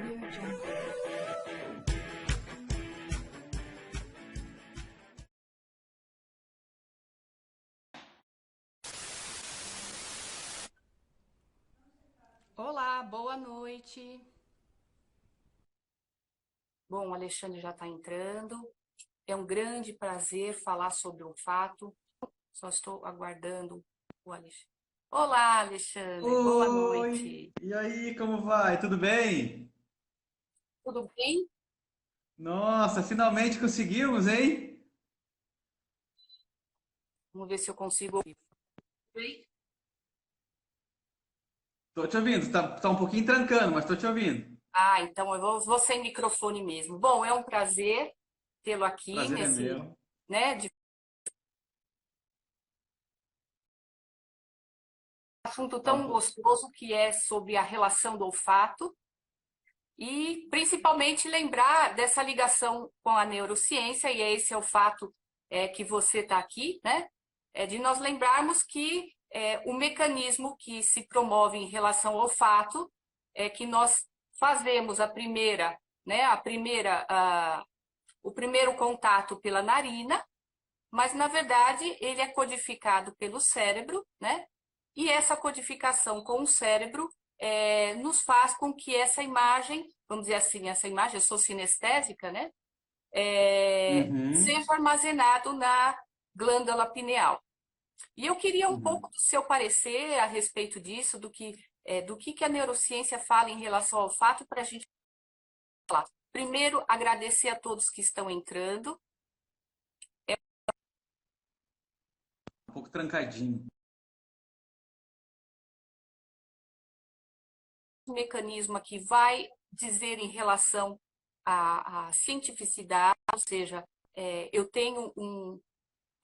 Audio Jungle. Olá, boa noite. Bom, o Alexandre já está entrando. É um grande prazer falar sobre o olfato. Só estou aguardando o Alexandre. Olá, Alexandre, boa Oi! noite. E aí, como vai? Tudo bem? Tudo bem? Nossa, finalmente conseguimos, hein? Vamos ver se eu consigo ouvir. Bem? Tô te ouvindo, tá um pouquinho trancando, mas tô te ouvindo. Ah, então eu vou sem microfone mesmo. Bom, é um prazer tê-lo aqui Prazer é nesse, meu. né, de assunto Tá um tão po- gostoso que é sobre a relação do olfato e principalmente lembrar dessa ligação com a neurociência, e esse é o fato que você está aqui, né? É de nós lembrarmos que o mecanismo que se promove em relação ao olfato é que nós fazemos a primeira, né? O primeiro contato pela narina, mas na verdade ele é codificado pelo cérebro, né? E essa codificação com o cérebro nos faz com que essa imagem, vamos dizer assim, essa imagem, eu sou sinestésica, né? Uhum, Seja armazenado na glândula pineal. E eu queria um pouco uhum. do seu parecer a respeito disso, do que a neurociência fala em relação ao olfato, para a gente falar. Primeiro, agradecer a todos que estão entrando. Um pouco trancadinho. Um mecanismo aqui vai dizer em relação à cientificidade, ou seja, eu tenho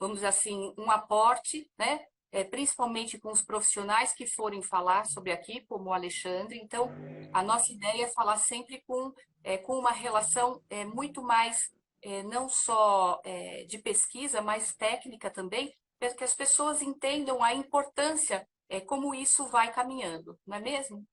vamos dizer assim, um aporte, né? Principalmente com os profissionais que forem falar sobre aqui, como o Alexandre. Então, a nossa ideia é falar sempre com uma relação muito mais, não só de pesquisa, mas técnica também, para que as pessoas entendam a importância, como isso vai caminhando, não é mesmo?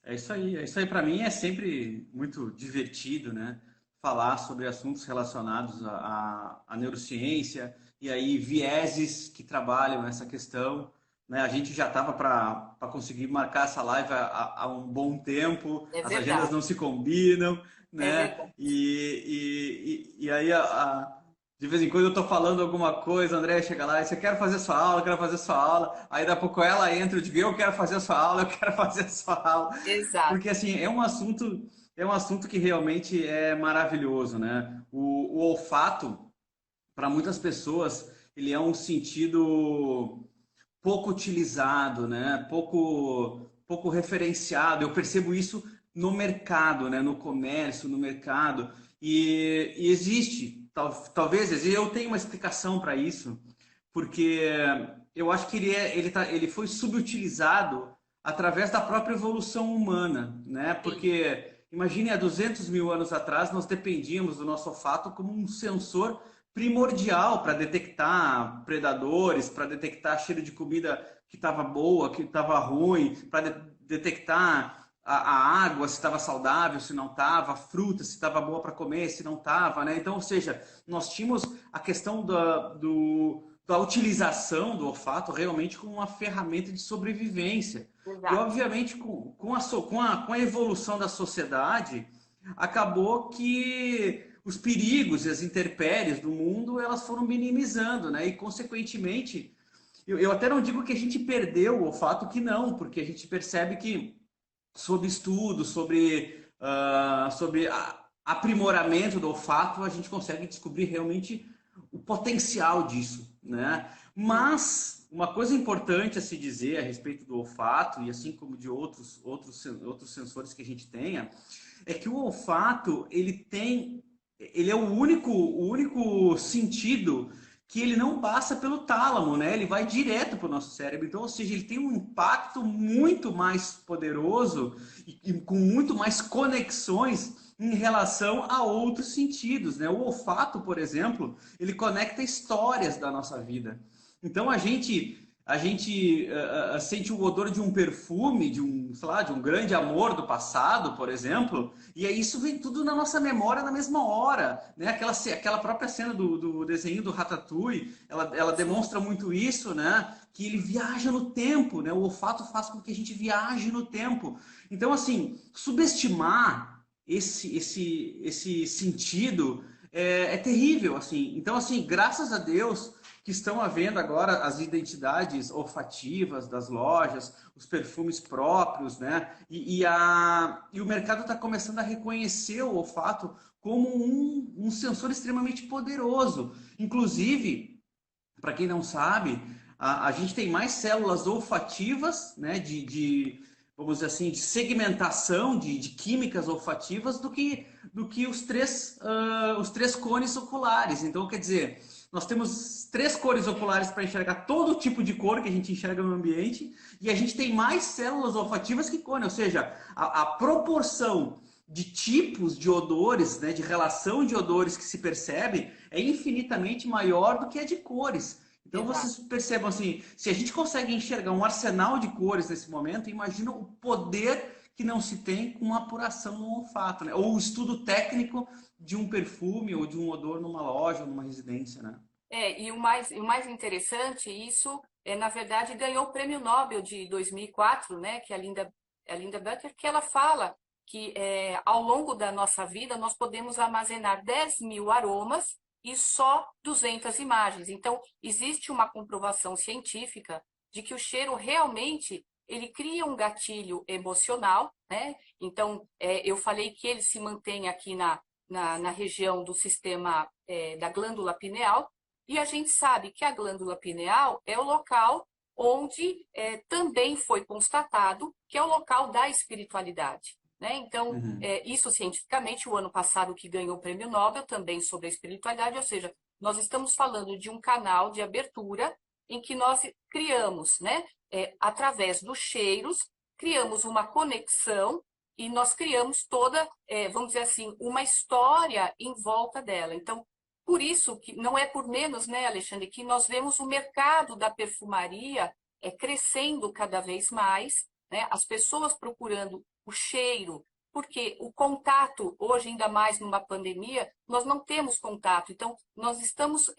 É isso aí. É isso aí. Para mim é sempre muito divertido, né? Falar sobre assuntos relacionados à neurociência e aí vieses que trabalham essa questão. Né? A gente já estava para conseguir marcar essa live há um bom tempo, É as agendas verdade, não se combinam, é né? verdade. E aí de vez em quando eu estou falando alguma coisa, o André chega lá e você quer fazer sua aula, eu quero fazer sua aula. Aí daqui a pouco ela entra, eu digo, eu quero fazer sua aula, eu quero fazer sua aula. Exato. Porque assim, é um assunto que realmente é maravilhoso, né? O olfato, para muitas pessoas, ele é um sentido pouco utilizado, né? Pouco referenciado. Eu percebo isso no mercado, né? No comércio, no mercado. E existe, talvez, eu tenho uma explicação para isso, porque eu acho que ele foi subutilizado através da própria evolução humana, né? Sim, Porque imagine há 200 mil anos atrás nós dependíamos do nosso olfato como um sensor primordial para detectar predadores, para detectar cheiro de comida que estava boa, que estava ruim, para detectar a água se estava saudável, se não estava, a fruta se estava boa para comer, se não estava, né? Então, ou seja, nós tínhamos a questão da utilização do olfato realmente como uma ferramenta de sobrevivência. E, exato. obviamente, com a evolução da sociedade, acabou que os perigos e as intempéries do mundo elas foram minimizando, né? E, consequentemente, eu até não digo que a gente perdeu o olfato, que não, porque a gente percebe que, sob estudo, sobre aprimoramento do olfato, a gente consegue descobrir realmente o potencial disso, né? Sim, Mas uma coisa importante a se dizer a respeito do olfato, e assim como de outros sensores que a gente tenha, é que o olfato ele é o único sentido que ele não passa pelo tálamo, né? Ele vai direto para o nosso cérebro. Então, ou seja, ele tem um impacto muito mais poderoso e com muito mais conexões em relação a outros sentidos, né? O olfato, por exemplo, ele conecta histórias da nossa vida. Então, a gente sente o odor de um perfume, sei lá, de um grande amor do passado, por exemplo, e aí isso vem tudo na nossa memória na mesma hora, né? Aquela própria cena do desenho do Ratatouille, ela Sim, demonstra muito isso, né? Que ele viaja no tempo, né? O olfato faz com que a gente viaje no tempo. Então, assim, subestimar esse sentido é terrível, assim. Então, assim, graças a Deus que estão havendo agora as identidades olfativas das lojas, os perfumes próprios, né? E o mercado está começando a reconhecer o olfato como um sensor extremamente poderoso. Inclusive, para quem não sabe, a gente tem mais células olfativas, né, vamos dizer assim, de segmentação de químicas olfativas do que os três cones oculares. Então, quer dizer, nós temos três cores oculares para enxergar todo tipo de cor que a gente enxerga no ambiente, e a gente tem mais células olfativas que cone, ou seja, a proporção de tipos de odores, né, de relação de odores que se percebe é infinitamente maior do que a de cores. Então exato. vocês percebam assim, se a gente consegue enxergar um arsenal de cores nesse momento, imagina o poder que não se tem com uma apuração no olfato, né? Ou o estudo técnico de um perfume ou de um odor numa loja, numa residência, né? E o mais interessante, isso, na verdade, ganhou o Prêmio Nobel de 2004, né, que é a Linda Becker, que ela fala que ao longo da nossa vida nós podemos armazenar 10 mil aromas e só 200 imagens. Então, existe uma comprovação científica de que o cheiro realmente ele cria um gatilho emocional, né? Então, eu falei que ele se mantém aqui na região do sistema da glândula pineal, e a gente sabe que a glândula pineal é o local onde também foi constatado que é o local da espiritualidade, né? Então, Uhum. isso cientificamente, o ano passado que ganhou o Prêmio Nobel também sobre a espiritualidade, ou seja, nós estamos falando de um canal de abertura em que nós criamos, né, através dos cheiros, criamos uma conexão e nós criamos toda, vamos dizer assim, uma história em volta dela. Então, por isso que não é por menos, né, Alexandre, que nós vemos o mercado da perfumaria crescendo cada vez mais, né, as pessoas procurando o cheiro, porque o contato, hoje ainda mais numa pandemia, nós não temos contato. Então, nós estamos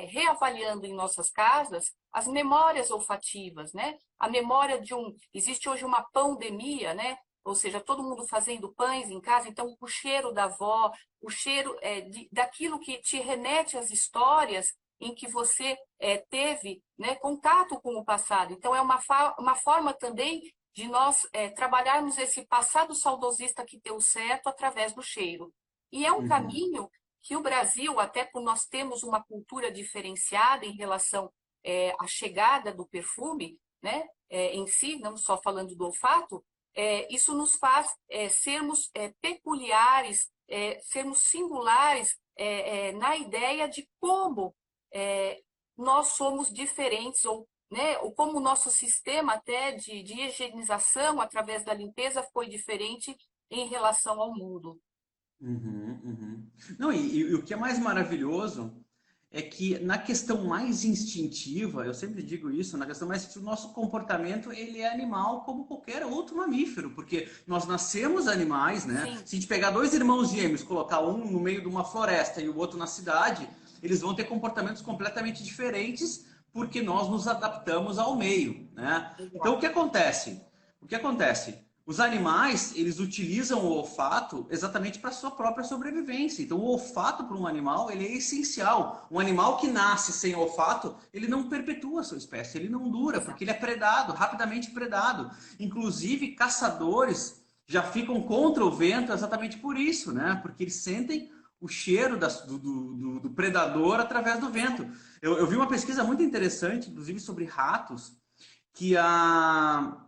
reavaliando em nossas casas as memórias olfativas, né? A memória de um... Existe hoje uma pandemia, né? Ou seja, todo mundo fazendo pães em casa, então o cheiro da avó, o cheiro daquilo que te remete às histórias em que você teve, né, contato com o passado. Então, é uma forma também de nós trabalharmos esse passado saudosista que deu certo através do cheiro. E é um Uhum. caminho que o Brasil, até por nós termos uma cultura diferenciada em relação à chegada do perfume, né, em si, não só falando do olfato, isso nos faz sermos peculiares, sermos singulares na ideia de como nós somos diferentes, ou, né, ou como o nosso sistema até de higienização através da limpeza foi diferente em relação ao mundo. Uhum, uhum. Não, e o que é mais maravilhoso é que na questão mais instintiva, eu sempre digo isso, na questão mais instintiva, o nosso comportamento ele é animal como qualquer outro mamífero, porque nós nascemos animais, né? Sim, Se a gente pegar dois irmãos gêmeos, colocar um no meio de uma floresta e o outro na cidade, eles vão ter comportamentos completamente diferentes porque nós nos adaptamos ao meio, né? Então o que exato. acontece? O que acontece? Os animais, eles utilizam o olfato exatamente para a sua própria sobrevivência. Então, o olfato para um animal, ele é essencial. Um animal que nasce sem olfato, ele não perpetua a sua espécie, ele não dura, porque Exato. ele é predado, rapidamente predado. Inclusive, caçadores já ficam contra o vento exatamente por isso, né? Porque eles sentem o cheiro do predador através do vento. Eu vi uma pesquisa muito interessante, inclusive sobre ratos, que a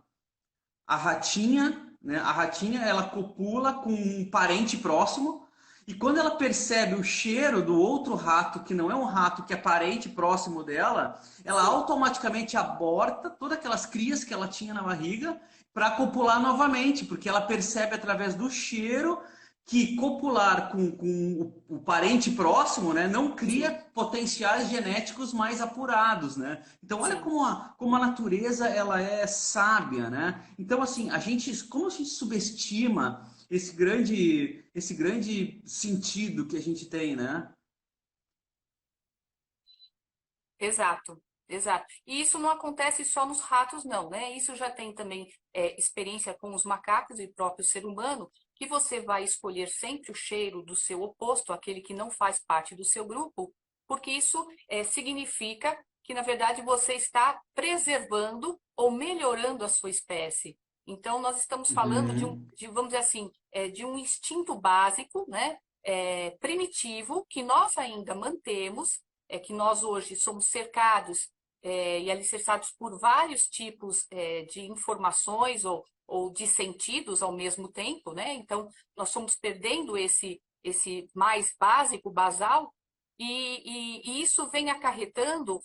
ratinha, né? A ratinha ela copula com um parente próximo e quando ela percebe o cheiro do outro rato, que não é um rato que é parente próximo dela, ela Sim, automaticamente aborta todas aquelas crias que ela tinha na barriga para copular novamente, porque ela percebe através do cheiro que copular com o parente próximo, né, não cria Sim, potenciais genéticos mais apurados, né? Então olha sim. como a natureza ela é sábia, né? Então assim, como a gente subestima esse grande sentido que a gente tem, né? Exato, exato. E isso não acontece só nos ratos, não, né? Isso já tem também experiência com os macacos e próprio ser humano, que você vai escolher sempre o cheiro do seu oposto, aquele que não faz parte do seu grupo, porque isso significa que, na verdade, você está preservando ou melhorando a sua espécie. Então, nós estamos falando Uhum, vamos dizer assim, de um instinto básico, né? Primitivo, que nós ainda mantemos, que nós hoje somos cercados e alicerçados por vários tipos de informações ou de sentidos ao mesmo tempo, né? Então, nós somos perdendo esse mais básico, basal, e isso vem acarretando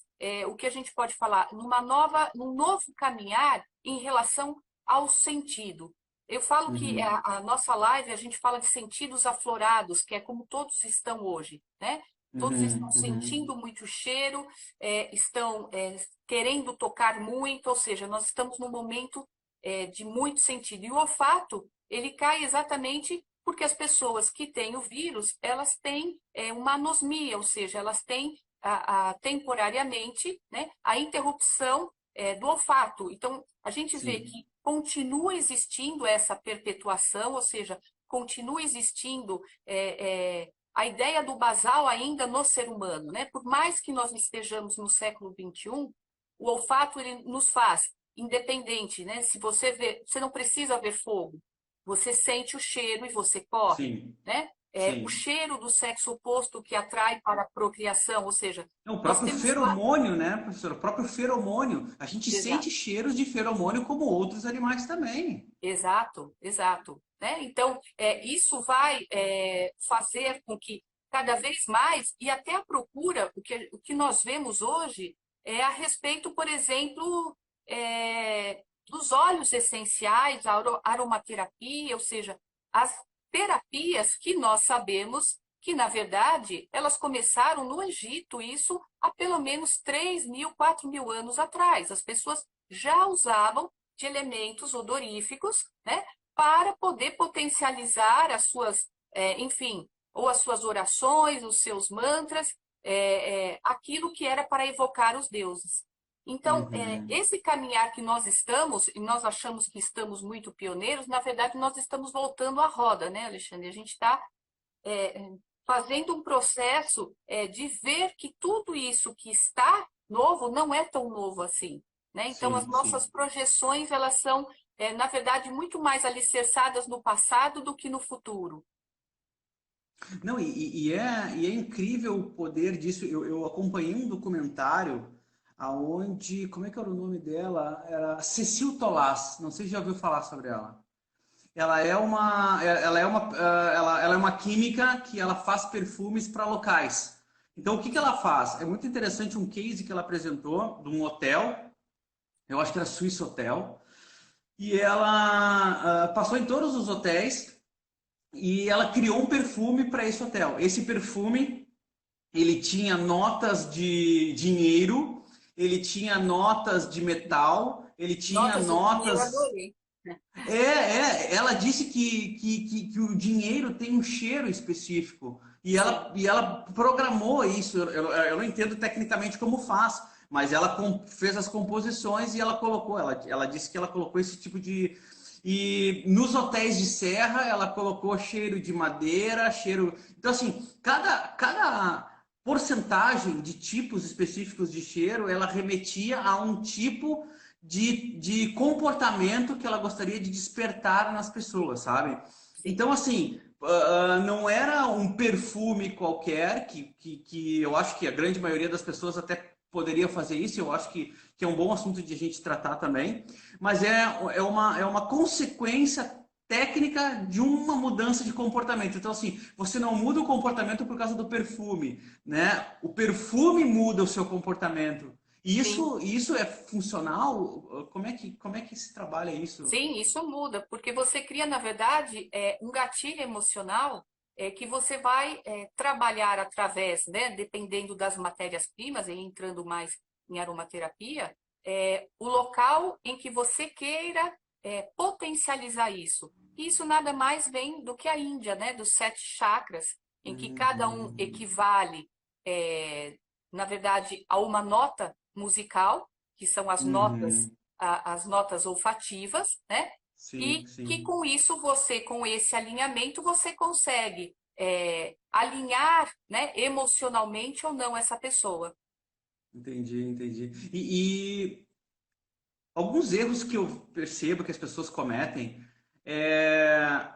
o que a gente pode falar num novo caminhar em relação ao sentido. Eu falo que uhum, a nossa live, a gente fala de sentidos aflorados, que é como todos estão hoje, né? Todos estão uhum, uhum. sentindo muito cheiro, estão querendo tocar muito, ou seja, nós estamos num momento de muito sentido. E o olfato, ele cai exatamente porque as pessoas que têm o vírus, elas têm uma anosmia, ou seja, elas têm temporariamente, né, a interrupção do olfato. Então, a gente vê Sim, que continua existindo essa perpetuação, ou seja, continua existindo a ideia do basal ainda no ser humano, né? Por mais que nós estejamos no século XXI, o olfato ele nos faz independente, né? Se você vê, você não precisa ver fogo, você sente o cheiro e você corre, sim, né? O sim. cheiro do sexo oposto que atrai para a procriação, ou seja, É o nós próprio temos feromônio, né, professor? O próprio feromônio. A gente exato. sente cheiros de feromônio como outros animais também. Exato, exato. Né? Então, isso vai fazer com que cada vez mais, e até a procura, o que nós vemos hoje é a respeito, por exemplo, dos óleos essenciais, a aromaterapia, ou seja, as terapias que nós sabemos que, na verdade, elas começaram no Egito, isso há pelo menos 3.000, 4.000 anos atrás. As pessoas já usavam de elementos odoríficos, né, para poder potencializar as suas, enfim, ou as suas orações, os seus mantras, aquilo que era para evocar os deuses. Então, Uhum. esse caminhar que nós estamos, e nós achamos que estamos muito pioneiros, na verdade, nós estamos voltando à roda, né, Alexandre? A gente está fazendo um processo de ver que tudo isso que está novo não é tão novo assim, né? Então, as Sim, nossas sim. projeções, elas são, na verdade, muito mais alicerçadas no passado do que no futuro. Não, e é incrível o poder disso. Eu acompanhei um documentário aonde, como é que era o nome dela? Era Cecil Tolás. Não sei se já ouviu falar sobre ela. Ela é uma química que ela faz perfumes para locais. Então, o que que ela faz? É muito interessante um case que ela apresentou de um hotel, eu acho que era Swiss Hotel, e ela passou em todos os hotéis e ela criou um perfume para esse hotel. Esse perfume, ele tinha notas de dinheiro, ele tinha notas de metal, ele tinha Notas de dinheiro, notas. adorei. Né? Ela disse que o dinheiro tem um cheiro específico. Sim, E ela programou isso. Eu não entendo tecnicamente como faz, mas ela fez as composições e ela colocou. Ela disse que ela colocou esse tipo de. E nos hotéis de serra, ela colocou cheiro de madeira, cheiro. Então, assim, cada porcentagem de tipos específicos de cheiro, ela remetia a um tipo de comportamento que ela gostaria de despertar nas pessoas, sabe? sim, Então, assim, não era um perfume qualquer, que eu acho que a grande maioria das pessoas até poderia fazer isso, eu acho que é um bom assunto de a gente tratar também, mas é uma consequência técnica de uma mudança de comportamento. Então, assim, você não muda o comportamento por causa do perfume, né? O perfume muda o seu comportamento. E sim. isso é funcional? Como é que se trabalha isso? Sim, isso muda, porque você cria, na verdade, um gatilho emocional que você vai trabalhar através, né, dependendo das matérias-primas, e entrando mais em aromaterapia, o local em que você queira potencializar isso. Isso nada mais vem do que a Índia, né, dos 7 chakras, em que cada um Uhum, equivale, eh, na verdade, a uma nota musical, que são uhum. as notas olfativas, né? Sim, E que sim. com isso você, com esse alinhamento, você consegue alinhar, né, emocionalmente ou não essa pessoa. Entendi, entendi. E alguns erros que eu percebo que as pessoas cometem é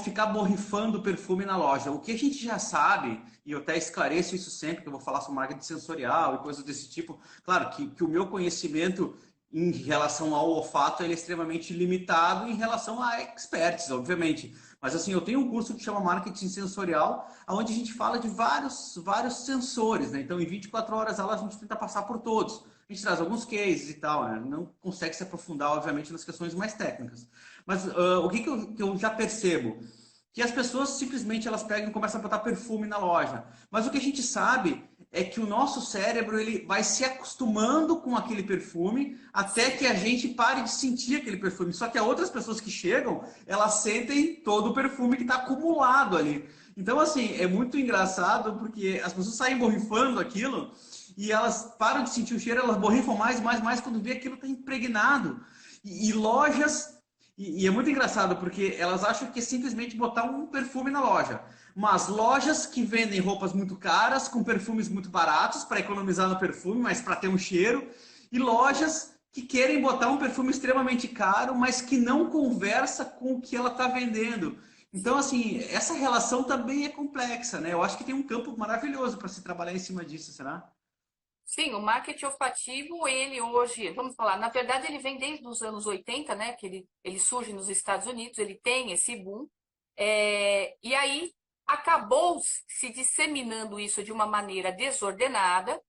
ficar borrifando perfume na loja. O que a gente já sabe, e eu até esclareço isso sempre, que eu vou falar sobre marketing sensorial e coisas desse tipo. Claro que o meu conhecimento em relação ao olfato ele é extremamente limitado em relação a experts, obviamente. Mas assim, eu tenho um curso que chama Marketing Sensorial, onde a gente fala de vários sensores, né? Então, em 24 horas a gente tenta passar por todos. A gente traz alguns cases e tal, né? Não consegue se aprofundar, obviamente, nas questões mais técnicas. Mas o que eu já percebo? Que as pessoas simplesmente elas pegam e começam a botar perfume na loja. Mas o que a gente sabe é que o nosso cérebro ele vai se acostumando com aquele perfume até Sim, que a gente pare de sentir aquele perfume. Só que as outras pessoas que chegam, elas sentem todo o perfume que está acumulado ali. Então, assim, é muito engraçado porque as pessoas saem borrifando aquilo e elas param de sentir o cheiro, elas borrifam mais quando vê aquilo está impregnado. E lojas e é muito engraçado porque elas acham que é simplesmente botar um perfume na loja. Mas lojas que vendem roupas muito caras, com perfumes muito baratos, para economizar no perfume, mas para ter um cheiro. E lojas que querem botar um perfume extremamente caro, mas que não conversa com o que ela está vendendo. Então, sim. assim, essa relação também é complexa, né? Eu acho que tem um campo maravilhoso para se trabalhar em cima disso, será? Sim, o marketing olfativo, ele hoje, vamos falar, na verdade ele vem desde os anos 80, né, que ele surge nos Estados Unidos, ele tem esse boom, e aí acabou se disseminando isso de uma maneira desordenada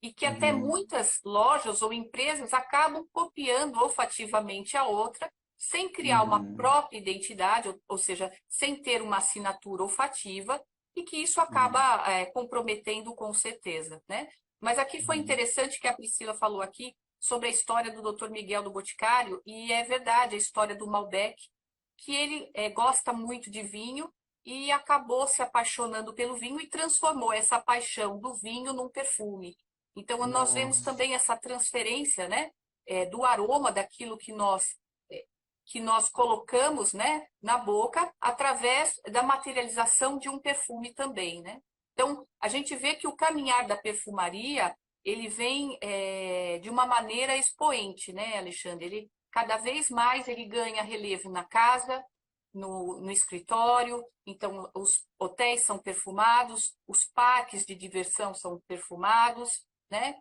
e que até Uhum, muitas lojas ou empresas acabam copiando olfativamente a outra, sem criar uma uhum, própria identidade, ou seja, sem ter uma assinatura olfativa, e que isso uhum, acaba comprometendo com certeza, né? Mas aqui foi uhum, interessante que a Priscila falou aqui sobre a história do Dr. Miguel do Boticário, e é verdade a história do Malbec, que ele gosta muito de vinho e acabou se apaixonando pelo vinho e transformou essa paixão do vinho num perfume. Então, nós vemos nossa. também essa transferência, né, do aroma daquilo que nós colocamos, né, na boca, através da materialização de um perfume também, né? Então, a gente vê que o caminhar da perfumaria, ele vem de uma maneira expoente, né, Alexandre? Ele, cada vez mais ele ganha relevo na casa, no escritório, então os hotéis são perfumados, os parques de diversão são perfumados, né?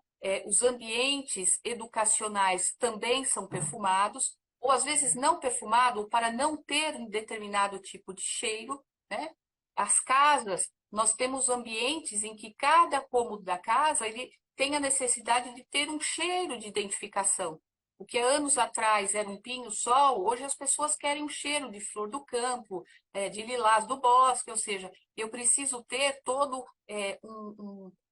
Os ambientes educacionais também são perfumados, ou às vezes não perfumado, para não ter um determinado tipo de cheiro, né? As casas, nós temos ambientes em que cada cômodo da casa ele tem a necessidade de ter um cheiro de identificação. O que anos atrás era um pinho-sol, hoje as pessoas querem um cheiro de flor do campo, de lilás do bosque, ou seja, eu preciso ter todo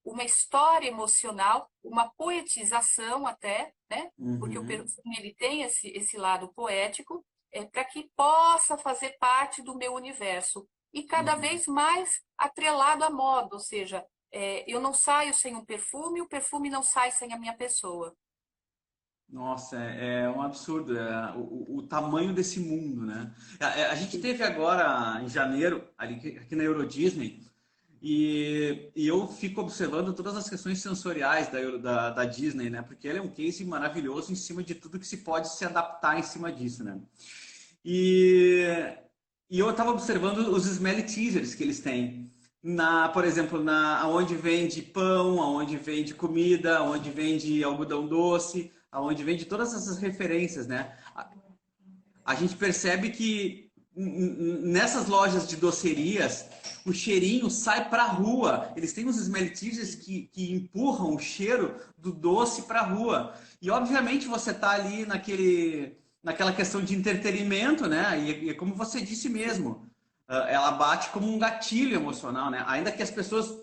uma história emocional, uma poetização até, né? Porque o Uhum, perfume ele tem esse lado poético, para que possa fazer parte do meu universo. E cada uhum. vez mais atrelado à moda, ou seja, eu não saio sem um perfume, o perfume não sai sem a minha pessoa. Nossa, é um absurdo o tamanho desse mundo, né? A gente teve agora em janeiro, aqui na Euro Disney, e eu fico observando todas as questões sensoriais da Disney, né? Porque ele é um case maravilhoso em cima de tudo que se pode se adaptar em cima disso, né? E, e eu estava observando os smelly teasers que eles têm. Por exemplo, onde vende pão, aonde vende comida, aonde vende algodão doce, aonde vende todas essas referências, né? A gente percebe que nessas lojas de docerias, o cheirinho sai para a rua. Eles têm uns smell teasers que empurram o cheiro do doce para a rua. E, obviamente, você está ali naquela questão de entretenimento, né? E é como você disse mesmo, ela bate como um gatilho emocional, né? Ainda que as pessoas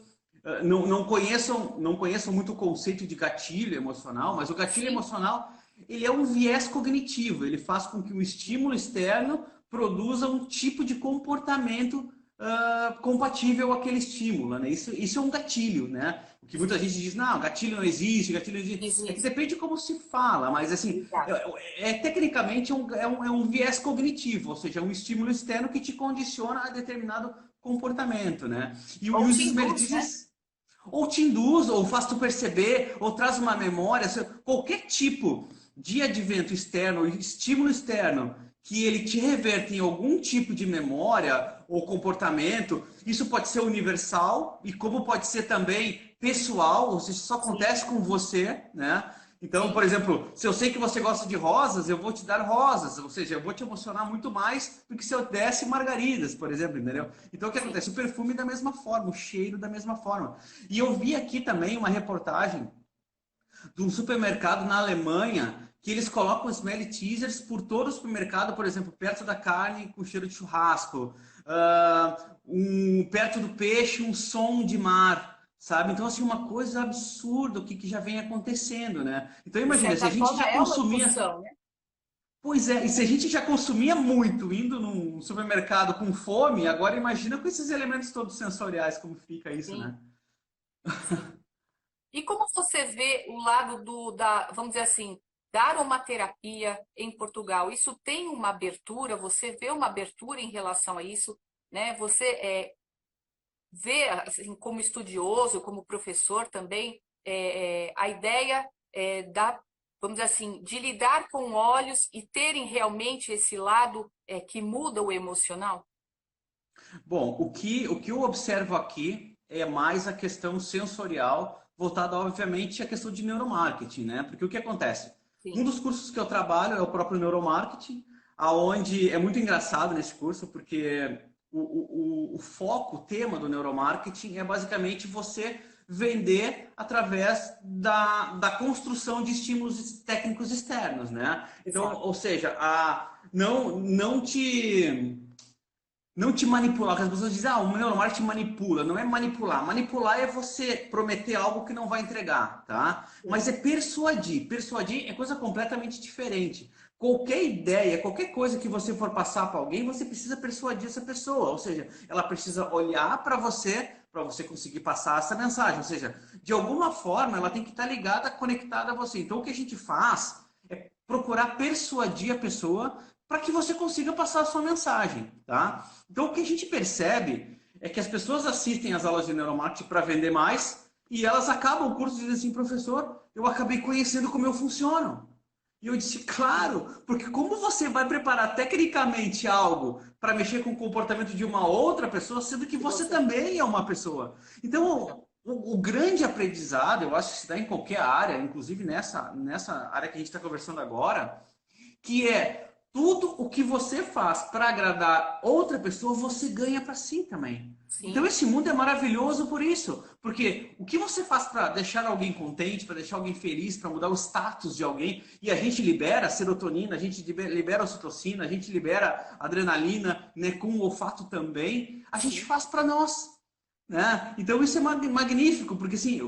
não conheçam muito o conceito de gatilho emocional, mas o gatilho Sim, emocional ele é um viés cognitivo, ele faz com que o estímulo externo produza um tipo de comportamento compatível àquele estímulo, né? Isso é um gatilho, né? O que muita gente diz, não, gatilho não existe, gatilho não existe. É que existe. depende de como se fala, mas assim, Exato. tecnicamente é um viés cognitivo, ou seja, é um estímulo externo que te condiciona a determinado comportamento, né? E Ou os te induz, né? esmeraldas ou te induz, ou faz tu perceber, ou traz uma memória, qualquer tipo de advento externo, estímulo externo, que ele te reverte em algum tipo de memória ou comportamento, isso pode ser universal e como pode ser também pessoal, ou seja, isso só Sim, acontece com você, né? Então, por sim, exemplo, se eu sei que você gosta de rosas, eu vou te dar rosas, ou seja, eu vou te emocionar muito mais do que se eu desse margaridas, por exemplo, entendeu? Então, o que sim. acontece? O perfume da mesma forma, o cheiro da mesma forma. E eu vi aqui também uma reportagem de um supermercado na Alemanha que eles colocam smell teasers por todo o supermercado, por exemplo, perto da carne com cheiro de churrasco, perto do peixe um som de mar, sabe? Então, assim, uma coisa absurda o que já vem acontecendo, né? Então, De imagina, se a certa gente forma, já é uma consumia... indução, né? Pois é, e se a gente já consumia muito indo num supermercado com fome, agora imagina com esses elementos todos sensoriais, como fica isso, Sim, né? sim. E como você vê o lado vamos dizer assim, da aromaterapia em Portugal? Isso tem uma abertura? Você vê uma abertura em relação a isso, né? Você vê, assim, como estudioso, como professor também, a ideia vamos dizer assim, de lidar com olhos e terem realmente esse lado que muda o emocional? Bom, o que eu observo aqui é mais a questão sensorial, voltada, obviamente, à questão de neuromarketing, né? Porque o que acontece? Um Sim, dos cursos que eu trabalho é o próprio neuromarketing, aonde é muito engraçado nesse curso, porque o foco, o tema do neuromarketing é basicamente você vender através da construção de estímulos técnicos externos, né? Então, exato. ou seja, não te manipular. As pessoas dizem, o neuromarketing manipula. Não é manipular. Manipular é você prometer algo que não vai entregar, tá? Mas Sim, é persuadir. Persuadir é coisa completamente diferente. Qualquer ideia, qualquer coisa que você for passar para alguém, você precisa persuadir essa pessoa. Ou seja, ela precisa olhar para você conseguir passar essa mensagem. Ou seja, de alguma forma, ela tem que estar ligada, conectada a você. Então, o que a gente faz é procurar persuadir a pessoa para que você consiga passar a sua mensagem, tá? Então, o que a gente percebe é que as pessoas assistem às aulas de neuromarketing para vender mais e elas acabam o curso e dizem assim, professor, eu acabei conhecendo como eu funciono. E eu disse, claro, porque como você vai preparar tecnicamente algo para mexer com o comportamento de uma outra pessoa, sendo que e você você, também é uma pessoa. Então, o grande aprendizado, eu acho que se dá em qualquer área, inclusive nessa área que a gente está conversando agora, que é tudo o que você faz para agradar outra pessoa, você ganha para si também. Então sim, esse mundo é maravilhoso por isso, porque o que você faz para deixar alguém contente, para deixar alguém feliz, para mudar o status de alguém, e a gente libera serotonina, a gente libera ocitocina, a gente libera adrenalina, né, com o olfato também, a gente sim, faz para nós. Né? Então isso é magnífico, porque assim,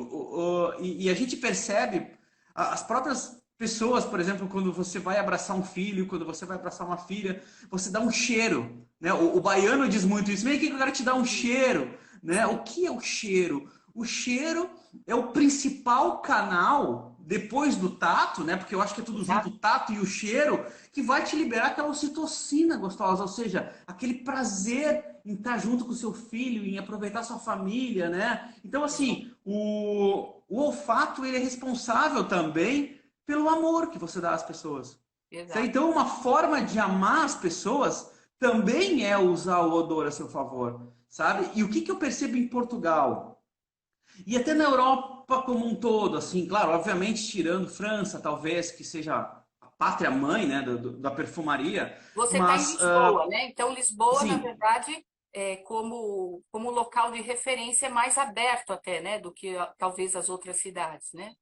e a gente percebe as próprias pessoas, por exemplo, quando você vai abraçar um filho, quando você vai abraçar uma filha, você dá um cheiro. Né? O baiano diz muito isso, vem aqui que eu quero te dar um sim, cheiro. Né? O sim, que é o cheiro? O cheiro é o principal canal, depois do tato, né? Porque eu acho que é tudo junto, exato. o tato e o cheiro, que vai te liberar aquela ocitocina gostosa, ou seja, aquele prazer em estar junto com o seu filho, em aproveitar sua família, né? Então, Exato, assim, o olfato ele é responsável também pelo amor que você dá às pessoas. exato. Então, uma forma de amar as pessoas também é usar o odor a seu favor, sabe? E o que eu percebo em Portugal? E até na Europa como um todo, assim, claro, obviamente tirando França, talvez, que seja a pátria-mãe, né, da perfumaria, Você está em mas Lisboa, né? Então, Lisboa, na sim, verdade, como local de referência, é mais aberto até, né? Do que talvez as outras cidades, né?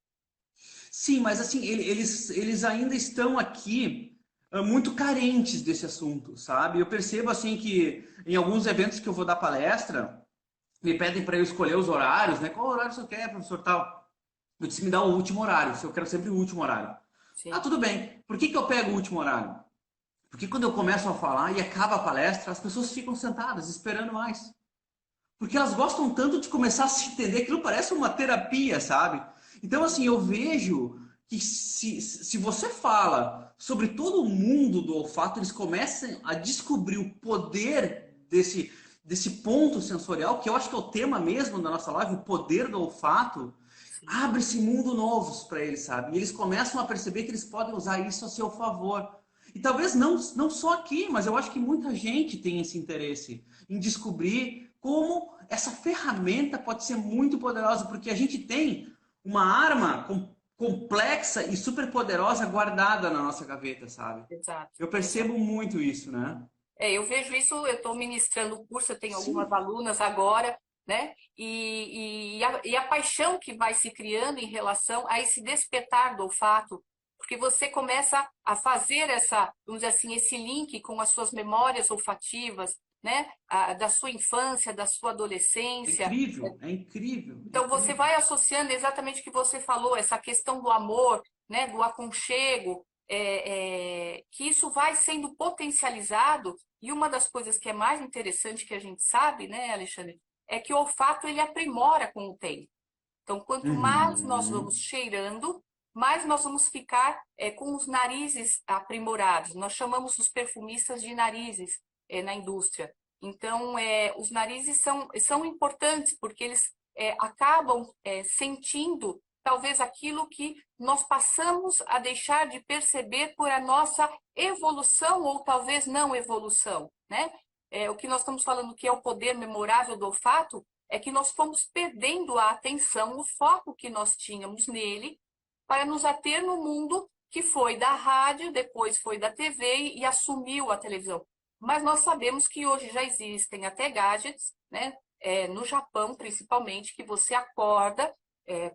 sim, mas assim, eles ainda estão aqui muito carentes desse assunto, sabe? Eu percebo assim que em alguns eventos que eu vou dar palestra, me pedem para eu escolher os horários, né? Qual horário você quer, professor, tal? Eu disse, me dá o último horário, se eu quero sempre o último horário. Ah, Sim, tudo bem. Por que que eu pego o último horário? Porque quando eu começo a falar e acaba a palestra, as pessoas ficam sentadas esperando mais. Porque elas gostam tanto de começar a se entender, aquilo parece uma terapia, sabe? Então, assim, eu vejo que se você fala sobre todo o mundo do olfato, eles começam a descobrir o poder desse ponto sensorial, que eu acho que é o tema mesmo da nossa live, o poder do olfato, sim. abre-se mundo novos para eles, sabe? E eles começam a perceber que eles podem usar isso a seu favor. E talvez não só aqui, mas eu acho que muita gente tem esse interesse em descobrir como essa ferramenta pode ser muito poderosa, porque a gente tem uma arma complexa e super poderosa guardada na nossa gaveta, sabe? Exato, Eu exato. percebo muito isso, né? Eu vejo isso, eu estou ministrando o curso, eu tenho algumas Sim. alunas agora, né? E a paixão que vai se criando em relação a esse despertar do olfato, porque você começa a fazer vamos dizer assim, esse link com as suas memórias olfativas, né? Da sua infância, da sua É adolescência. incrível, é incrível, é Então, você incrível. vai associando exatamente o que você falou, essa questão do amor, né, do aconchego, que isso vai sendo potencializado. E uma das coisas que é mais interessante que a gente sabe, né, Alexandre, é que o olfato ele aprimora com o tempo. Então, quanto mais nós vamos Uhum. cheirando, mais nós vamos ficar com os narizes aprimorados. Nós chamamos os perfumistas de narizes na indústria. Então, os narizes são importantes porque eles acabam sentindo talvez aquilo que nós passamos a deixar de perceber por a nossa evolução ou talvez não evolução, né? O que nós estamos falando que é o poder memorável do olfato é que nós fomos perdendo a atenção, o foco que nós tínhamos nele, para nos ater no mundo que foi da rádio, depois foi da TV e assumiu a televisão. Mas nós sabemos que hoje já existem até gadgets, né? No Japão, principalmente, que você acorda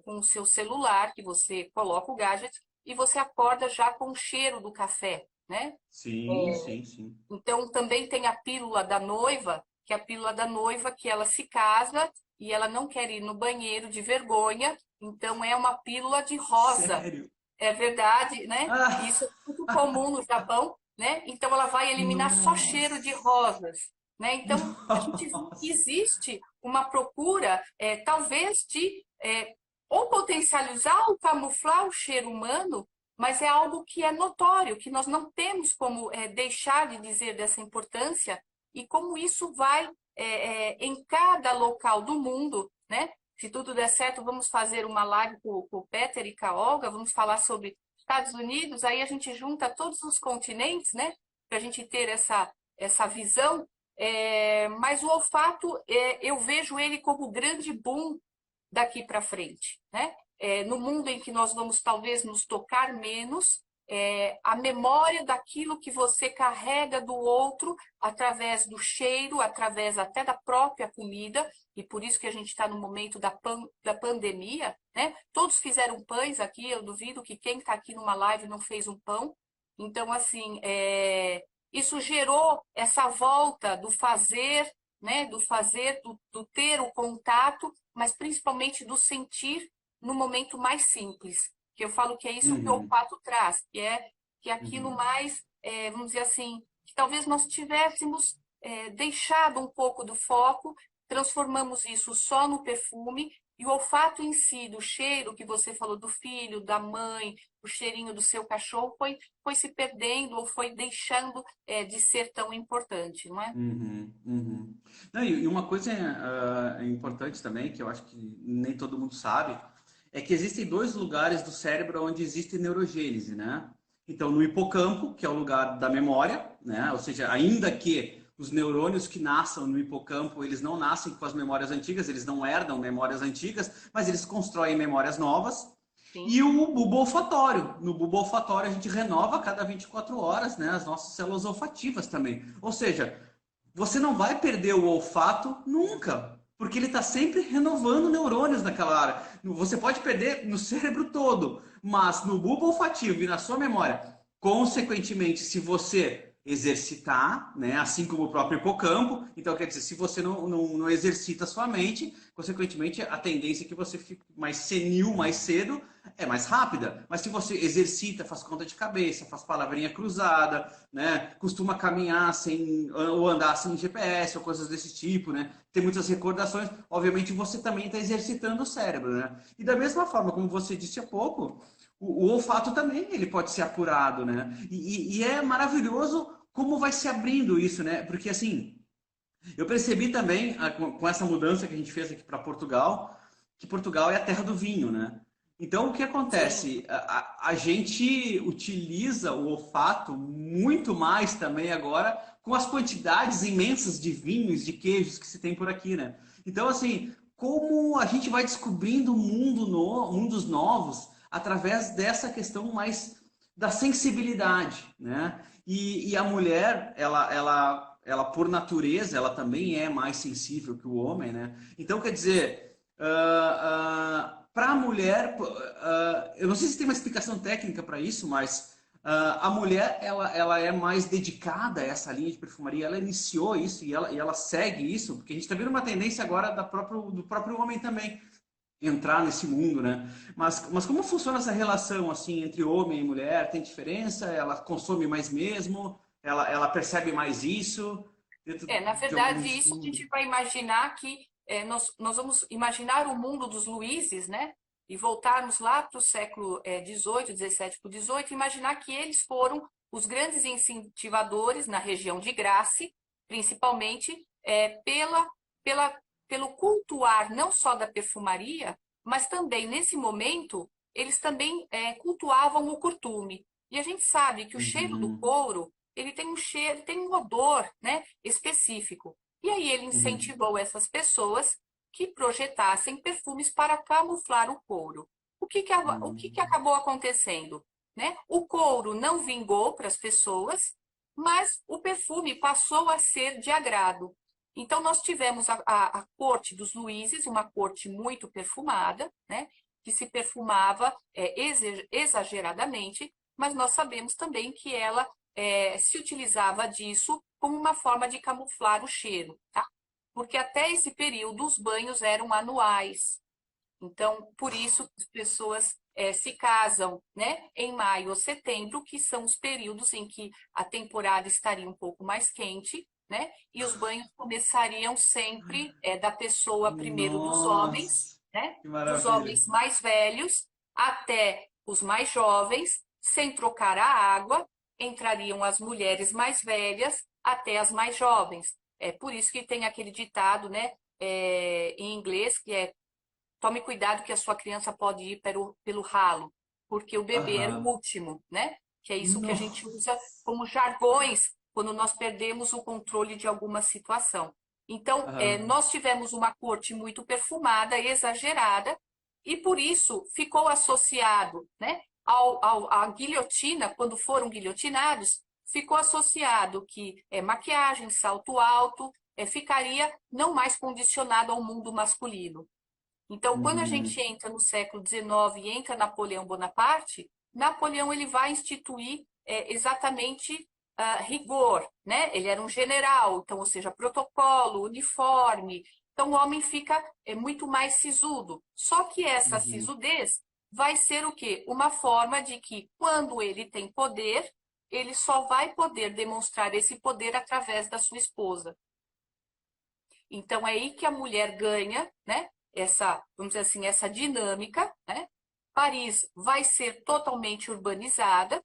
com o seu celular, que você coloca o gadget e você acorda já com o cheiro do café, né? Sim, sim, sim. Então, também tem a pílula da noiva, que é a pílula da noiva que ela se casa e ela não quer ir no banheiro de vergonha, então é uma pílula de rosa. Sério? É verdade, né? Ah, Isso é muito comum no Japão, né? Então ela vai eliminar só cheiro de nossa! rosas, né? Então a gente vê que Nossa! existe uma procura, talvez de ou potencializar ou camuflar o cheiro humano, mas é algo que é notório, que nós não temos como deixar de dizer dessa importância e como isso vai em cada local do mundo, né? Se tudo der certo, vamos fazer uma live com o Peter e com a Olga, vamos falar sobre Estados Unidos, aí a gente junta todos os continentes, né? Para a gente ter essa visão. Mas o olfato, eu vejo ele como grande boom daqui para frente, né? No mundo em que nós vamos talvez nos tocar menos, a memória daquilo que você carrega do outro através do cheiro, através até da própria comida, e por isso que a gente está no momento da pandemia, né? Todos fizeram pães aqui, eu duvido que quem está aqui numa live não fez um pão. Então, assim, isso gerou essa volta do fazer, né? Do fazer, do ter o contato, mas principalmente do sentir no momento mais simples. Que eu falo que é isso que o Uhum, olfato traz, que é aquilo uhum. mais, vamos dizer assim, que talvez nós tivéssemos deixado um pouco do foco, transformamos isso só no perfume, e o olfato em si, do cheiro que você falou do filho, da mãe, o cheirinho do seu cachorro, foi se perdendo ou foi deixando de ser tão importante, não é? Uhum, uhum. Não, e uma coisa importante também, que eu acho que nem todo mundo sabe, é que existem dois lugares do cérebro onde existe neurogênese, né? Então, no hipocampo, que é o lugar da memória, né? Ou seja, ainda que os neurônios que nasçam no hipocampo, eles não nascem com as memórias antigas, eles não herdam memórias antigas, mas eles constroem memórias novas. sim. E o bulbo olfatório. No bulbo olfatório a gente renova a cada 24 horas, né, as nossas células olfativas também. Ou seja, você não vai perder o olfato nunca, porque ele está sempre renovando neurônios naquela área. Você pode perder no cérebro todo, mas no bulbo olfativo e na sua memória, consequentemente, se você exercitar, né, assim como o próprio hipocampo, então quer dizer, se você não exercita a sua mente, consequentemente a tendência é que você fique mais senil mais cedo é mais rápida. Mas se você exercita, faz conta de cabeça, faz palavrinha cruzada, né? Costuma caminhar sem ou andar sem GPS ou coisas desse tipo, né? Tem muitas recordações. Obviamente você também está exercitando o cérebro, né? E da mesma forma, como você disse há pouco, o olfato também ele pode ser apurado, né? E é maravilhoso como vai se abrindo isso, né? Porque assim, eu percebi também, com essa mudança que a gente fez aqui para Portugal, que Portugal é a terra do vinho, né? Então, o que Sim. acontece? A gente utiliza o olfato muito mais também agora com as quantidades imensas de vinhos, de queijos que se tem por aqui, né? Então, assim, como a gente vai descobrindo mundos novos através dessa questão mais da sensibilidade, né? E a mulher, ela por natureza, ela também é mais sensível que o homem, né? Então, quer dizer, para a mulher, eu não sei se tem uma explicação técnica para isso, mas a mulher, ela é mais dedicada a essa linha de perfumaria, ela iniciou isso e ela segue isso, porque a gente está vendo uma tendência agora do próprio homem também entrar nesse mundo, né? Mas como funciona essa relação assim entre homem e mulher? Tem diferença? Ela consome mais mesmo? Ela percebe mais isso dentro Na de verdade, algum isso a estudo? gente vai imaginar que nós vamos imaginar o mundo dos Luíses, né? E voltarmos lá para o século XVIII, XVII para o XVIII, imaginar que eles foram os grandes incentivadores na região de Grasse, principalmente pela, pelo cultuar não só da perfumaria, mas também, nesse momento, eles também cultuavam o curtume. E a gente sabe que o cheiro do Uhum, couro ele tem um cheiro, tem um odor, né, específico. E aí ele uhum, incentivou essas pessoas que projetassem perfumes para camuflar o couro. O que uhum, acabou acontecendo? Né? O couro não vingou para as pessoas, mas o perfume passou a ser de agrado. Então, nós tivemos a corte dos Luíses, uma corte muito perfumada, né? Que se perfumava exageradamente, mas nós sabemos também que ela se utilizava disso como uma forma de camuflar o cheiro, tá? Porque até esse período os banhos eram anuais. Então, por isso as pessoas se casam, né, em maio ou setembro, que são os períodos em que a temporada estaria um pouco mais quente, né? E os banhos começariam sempre da pessoa primeiro dos homens, Nossa, né? que Dos maravilha. homens mais velhos até os mais jovens, sem trocar a água, entrariam as mulheres mais velhas até as mais jovens. É por isso que tem aquele ditado, né, em inglês, que é tome cuidado que a sua criança pode ir pelo ralo, porque o bebê era o Aham. último, né? Que é isso que a gente usa Nossa. como jargões quando nós perdemos o controle de alguma situação. Então, Aham. nós tivemos uma corte muito perfumada, exagerada, e por isso ficou associado, né, à guilhotina, quando foram guilhotinados, ficou associado que maquiagem, salto alto, ficaria não mais condicionado ao mundo masculino. Então, quando a gente Uhum. entra no século XIX e entra Napoleão Bonaparte, Napoleão ele vai instituir exatamente rigor, né? Ele era um general, então, ou seja, protocolo, uniforme. Então, o homem fica muito mais sisudo. Só que essa Uhum. sisudez vai ser o quê? Uma forma de que, quando ele tem poder, ele só vai poder demonstrar esse poder através da sua esposa. Então é aí que a mulher ganha, né? Essa, vamos dizer assim, essa dinâmica, né? Paris vai ser totalmente urbanizada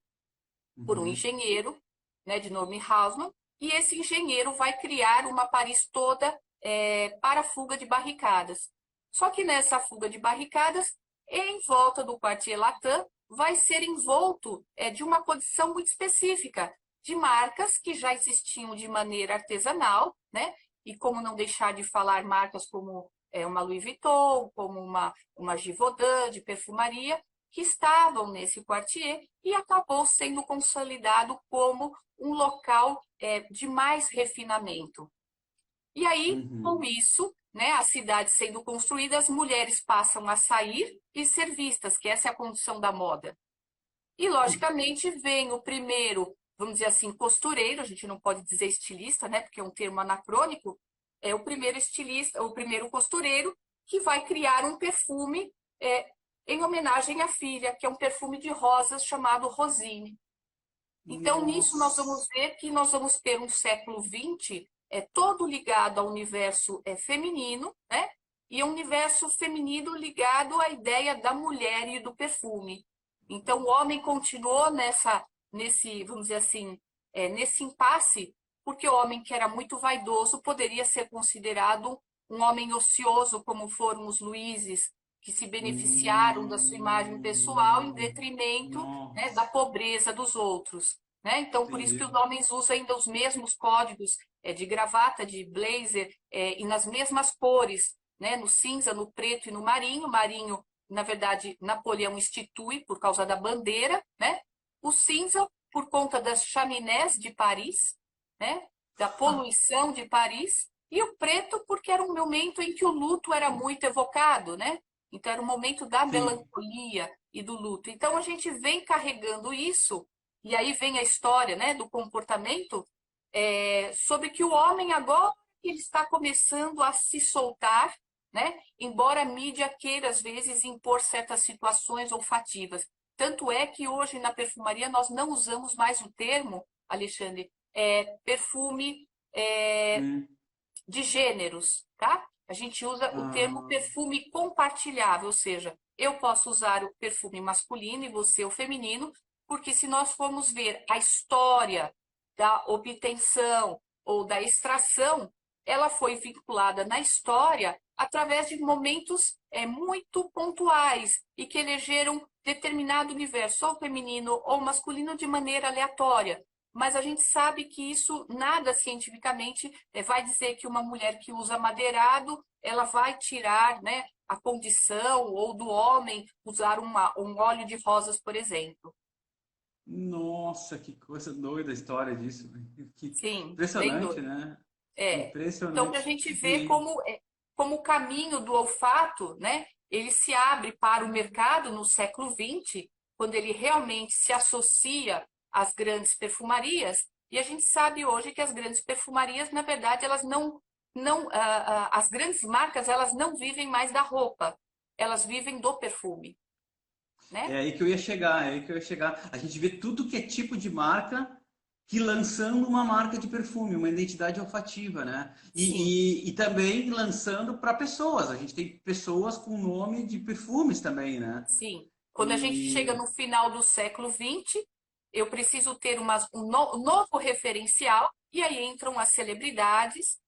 por um Uhum. engenheiro, né, de nome Haussmann, e esse engenheiro vai criar uma Paris toda para a fuga de barricadas. Só que nessa fuga de barricadas, em volta do Quartier Latin, vai ser envolto de uma condição muito específica, de marcas que já existiam de maneira artesanal, né? E como não deixar de falar marcas como uma Louis Vuitton, como uma Givaudan de perfumaria, que estavam nesse quartier e acabou sendo consolidado como um local de mais refinamento. E aí, com Uhum. isso, né, a cidade sendo construída, as mulheres passam a sair e ser vistas, que essa é a condição da moda. E, logicamente, vem o primeiro, vamos dizer assim, costureiro, a gente não pode dizer estilista, né, porque é um termo anacrônico, é o primeiro estilista, o primeiro costureiro, que vai criar um perfume em homenagem à filha, que é um perfume de rosas chamado Rosine. Então, nisso, nós vamos Nossa. ver que nós vamos ter um século XX todo ligado ao universo feminino, né? E um universo feminino ligado à ideia da mulher e do perfume. Então, o homem continuou nesse, vamos dizer assim, nesse impasse, porque o homem que era muito vaidoso poderia ser considerado um homem ocioso, como foram os Luíses, que se beneficiaram da sua imagem pessoal em detrimento, né, da Nossa. pobreza dos outros. Né? Então, por isso que os Entendi. homens usam ainda os mesmos códigos de gravata, de blazer, e nas mesmas cores, né? No cinza, no preto e no marinho. Marinho, na verdade, Napoleão institui por causa da bandeira, né? O cinza, por conta das chaminés de Paris, né? Da poluição de Paris. E o preto, porque era um momento em que o luto era muito evocado, né? Então, era o momento da Sim. melancolia e do luto. Então, a gente vem carregando isso e aí vem a história, né, do comportamento, sobre que o homem agora ele está começando a se soltar, né, embora a mídia queira às vezes impor certas situações olfativas. Tanto é que hoje na perfumaria nós não usamos mais o termo, Alexandre, perfume Hum. de gêneros, tá? A gente usa o termo Ah, perfume compartilhável, ou seja, eu posso usar o perfume masculino e você o feminino, porque se nós formos ver a história da obtenção ou da extração, ela foi vinculada na história através de momentos muito pontuais e que elegeram determinado universo, ou feminino ou masculino, de maneira aleatória. Mas a gente sabe que isso nada cientificamente vai dizer que uma mulher que usa madeirado, ela vai tirar, né, a condição ou do homem usar um óleo de rosas, por exemplo. nossa, que coisa doida a história disso. Que Sim, bem impressionante, doido. né? É. Então, para a Impressionante. gente ver E como o caminho do olfato, né, ele se abre para o mercado no século XX, quando ele realmente se associa às grandes perfumarias, e a gente sabe hoje que as grandes perfumarias, na verdade, elas as grandes marcas, elas não vivem mais da roupa, elas vivem do perfume, é né? aí que eu ia chegar, é aí que eu ia chegar. A gente vê tudo que é tipo de marca que lançando uma marca de perfume, uma identidade olfativa, né? Sim. E também lançando para pessoas. A gente tem pessoas com nome de perfumes também, né? Sim. Quando a gente chega E no final do século XX, eu preciso ter um novo referencial, e aí entram as celebridades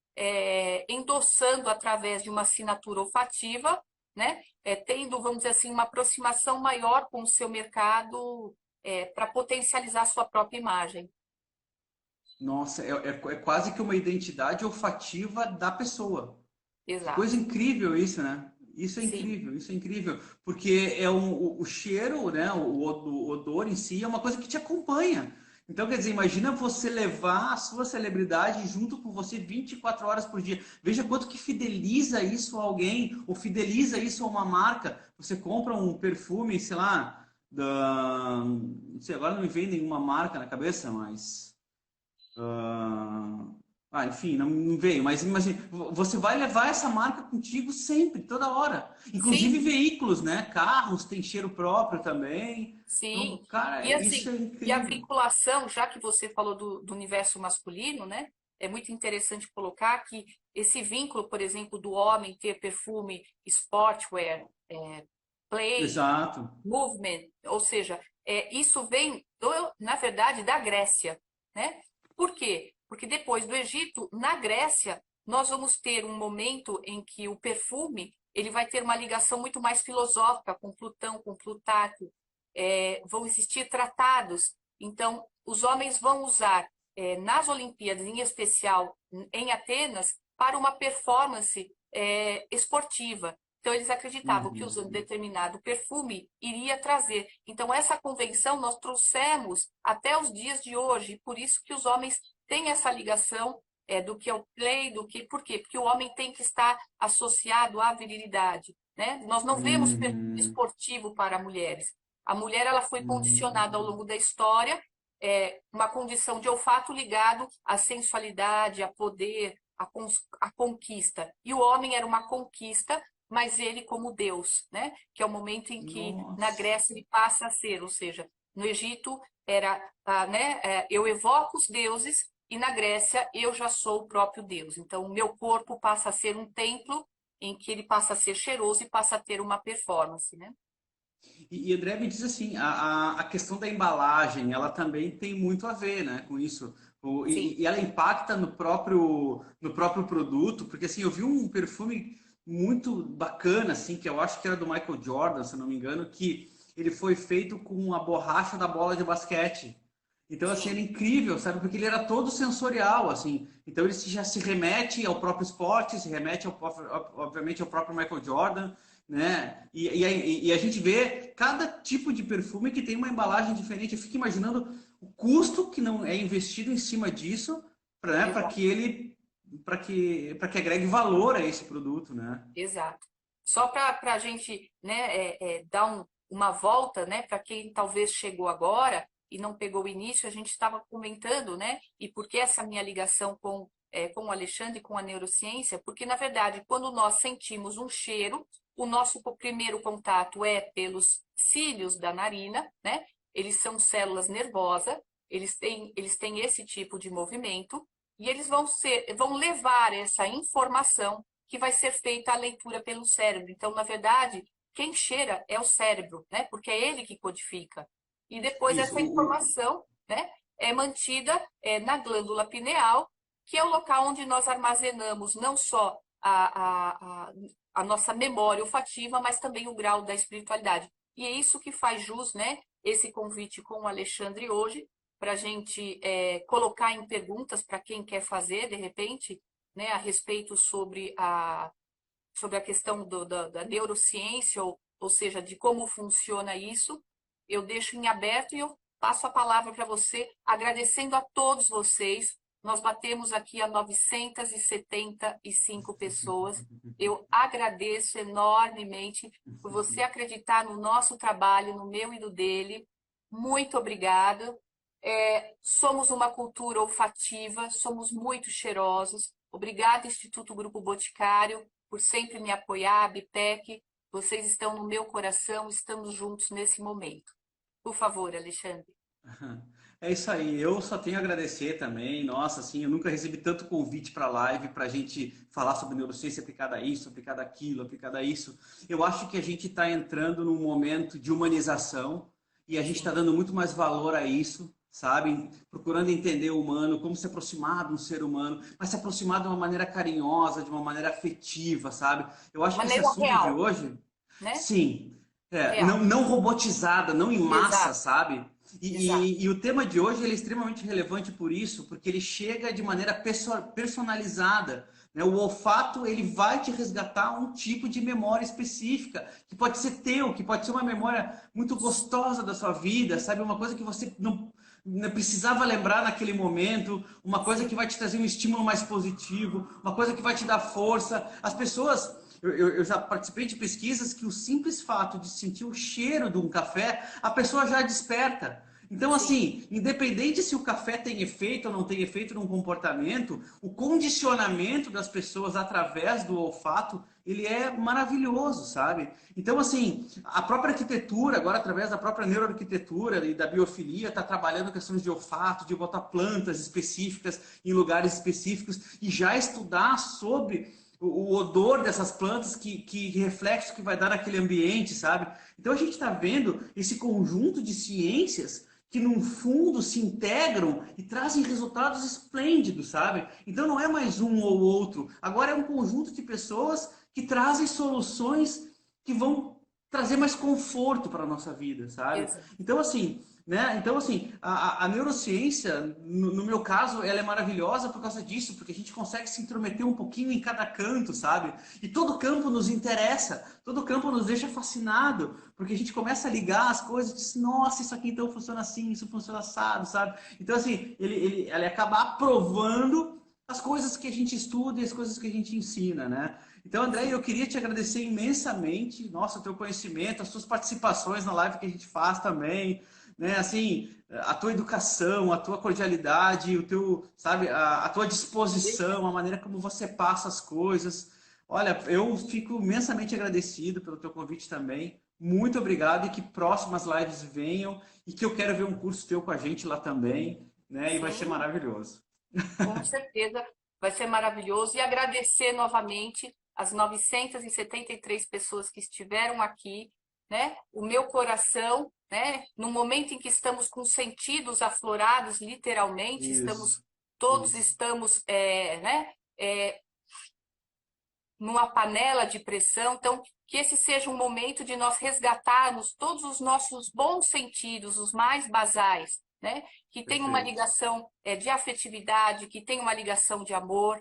endossando através de uma assinatura olfativa, né? Tendo, vamos dizer assim, uma aproximação maior com o seu mercado para potencializar a sua própria imagem. nossa, é quase que uma identidade olfativa da pessoa. Que coisa Exato. incrível isso, né? Sim, Isso é incrível, porque é o cheiro, né? O odor em si é uma coisa que te acompanha. Então, quer dizer, imagina você levar a sua celebridade junto com você 24 horas por dia. Veja quanto que fideliza isso a alguém, ou fideliza isso a uma marca. Você compra um perfume, sei lá, não sei, agora não me vem nenhuma marca na cabeça, mas enfim, não veio, mas imagina, você vai levar essa marca contigo sempre, toda hora. Inclusive sim, veículos, né? Carros têm cheiro próprio também. sim. Então, cara, E isso assim, é e a incrível. vinculação, já que você falou do universo masculino, né? É muito interessante colocar que esse vínculo, por exemplo, do homem ter perfume sportwear, play, Exato. movement, ou seja, isso vem, na verdade, da Grécia, né? Por quê? Porque depois do Egito, na Grécia, nós vamos ter um momento em que o perfume ele vai ter uma ligação muito mais filosófica com Plutão, com Plutarco. Vão existir tratados. Então, os homens vão usar nas Olimpíadas, em especial em Atenas, para uma performance esportiva. Então, eles acreditavam que usando determinado perfume iria trazer. Então, essa convenção nós trouxemos até os dias de hoje. Por isso que os homens têm essa ligação do que é o play, por quê? Porque o homem tem que estar associado à virilidade, né? Nós não vemos perfume Uhum. esportivo para mulheres. A mulher ela foi condicionada ao Uhum. longo da história, uma condição de olfato ligado à sensualidade, a poder, a conquista. E o homem era uma conquista, mas ele como Deus, né? Que é o momento em que na Nossa. Grécia ele passa a ser, ou seja, no Egito era, né? Eu evoco os deuses e na Grécia eu já sou o próprio Deus. Então o meu corpo passa a ser um templo em que ele passa a ser cheiroso e passa a ter uma performance, né? E André me diz assim, a questão da embalagem, ela também tem muito a ver, né, com isso. Sim, E ela impacta no próprio produto, porque assim, eu vi um perfume muito bacana, assim, que eu acho que era do Michael Jordan, se eu não me engano, que ele foi feito com a borracha da bola de basquete. Então, assim, era sim, incrível, sabe? Porque ele era todo sensorial, assim. Então, ele já se remete ao próprio esporte, se remete, obviamente, ao próprio Michael Jordan, né? E a gente vê cada tipo de perfume que tem uma embalagem diferente. Eu fico imaginando o custo que não é investido em cima disso, para exato, que ele, para que agregue valor a esse produto, né? exato. Só para a gente, né, dar uma volta, né, para quem talvez chegou agora e não pegou o início, a gente estava comentando, né, e por que essa minha ligação com o Alexandre, com a neurociência? Porque, na verdade, quando nós sentimos um cheiro, o nosso primeiro contato é pelos cílios da narina, né? Eles são células nervosas, eles têm esse tipo de movimento, e eles vão levar essa informação que vai ser feita a leitura pelo cérebro. Então, na verdade, quem cheira é o cérebro, né? Porque é ele que codifica. E depois Isso. essa informação, né, é mantida na glândula pineal, que é o local onde nós armazenamos não só a nossa memória olfativa, mas também o grau da espiritualidade. E é isso que faz jus, né, esse convite com o Alexandre hoje, para a gente colocar em perguntas para quem quer fazer, de repente, né, a respeito sobre a questão da neurociência, ou seja, de como funciona isso. Eu deixo em aberto e eu passo a palavra para você, agradecendo a todos vocês. Nós batemos aqui a 975 pessoas. Eu agradeço enormemente por você acreditar no nosso trabalho, no meu e no dele. Muito obrigada. Somos uma cultura olfativa, somos muito cheirosos. Obrigada, Instituto Grupo Boticário, por sempre me apoiar, a Bipec. Vocês estão no meu coração, estamos juntos nesse momento. Por favor, Alexandre. É isso aí, eu só tenho a agradecer também. Nossa, assim, eu nunca recebi tanto convite para live para a gente falar sobre neurociência aplicada a isso, aplicada àquilo, aplicada a isso. Eu acho que a gente está entrando num momento de humanização e a gente está Sim, dando muito mais valor a isso, sabe? Procurando entender o humano, como se aproximar de um ser humano, mas se aproximar de uma maneira carinhosa, de uma maneira afetiva, sabe? Eu de acho que esse maneira assunto de real, hoje, né? sim, Real. não robotizada, não em massa, Exato, sabe? exato. E o tema de hoje ele é extremamente relevante por isso, porque ele chega de maneira personalizada. Né? O olfato ele vai te resgatar um tipo de memória específica, que pode ser teu, que pode ser uma memória muito gostosa da sua vida, sabe? Uma coisa que você não precisava lembrar naquele momento, uma coisa Sim, que vai te trazer um estímulo mais positivo, uma coisa que vai te dar força. As pessoas eu já participei de pesquisas que o simples fato de sentir o cheiro de um café, a pessoa já desperta. Então, sim, assim, independente se o café tem efeito ou não tem efeito num comportamento, o condicionamento das pessoas através do olfato, ele é maravilhoso, sabe? Então, assim, a própria arquitetura, agora através da própria neuroarquitetura e da biofilia, está trabalhando questões de olfato, de botar plantas específicas em lugares específicos e já estudar sobre o odor dessas plantas, que reflexo que vai dar naquele ambiente, sabe? Então a gente está vendo esse conjunto de ciências que, no fundo, se integram e trazem resultados esplêndidos, sabe? Então não é mais um ou outro. Agora é um conjunto de pessoas que trazem soluções que vão trazer mais conforto para a nossa vida, sabe? exato. Então, assim, né? Então, assim, a neurociência, no meu caso, ela é maravilhosa por causa disso, porque a gente consegue se intrometer um pouquinho em cada canto, sabe? E todo campo nos interessa, todo campo nos deixa fascinado, porque a gente começa a ligar as coisas e diz, nossa, isso aqui então funciona assim, isso funciona assado, sabe? Então, assim, ele acaba aprovando as coisas que a gente estuda e as coisas que a gente ensina, né? Então, André, eu queria te agradecer imensamente, nossa, o teu conhecimento, as tuas participações na live que a gente faz também, né? Assim, a tua educação, a tua cordialidade, o teu, sabe, a tua disposição, a maneira como você passa as coisas. Olha, eu fico imensamente agradecido pelo teu convite também. Muito obrigado e que próximas lives venham e que eu quero ver um curso teu com a gente lá também, né? E vai ser Sim, maravilhoso. com certeza vai ser maravilhoso. E agradecer novamente as 973 pessoas que estiveram aqui, né? O meu coração, né? No momento em que estamos com sentidos aflorados, literalmente, Isso, todos isso. estamos, né? Numa panela de pressão. Então, que esse seja um momento de nós resgatarmos todos os nossos bons sentidos, os mais basais, né? Que tem uma Perfeito. ligação de afetividade, que tem uma ligação de amor.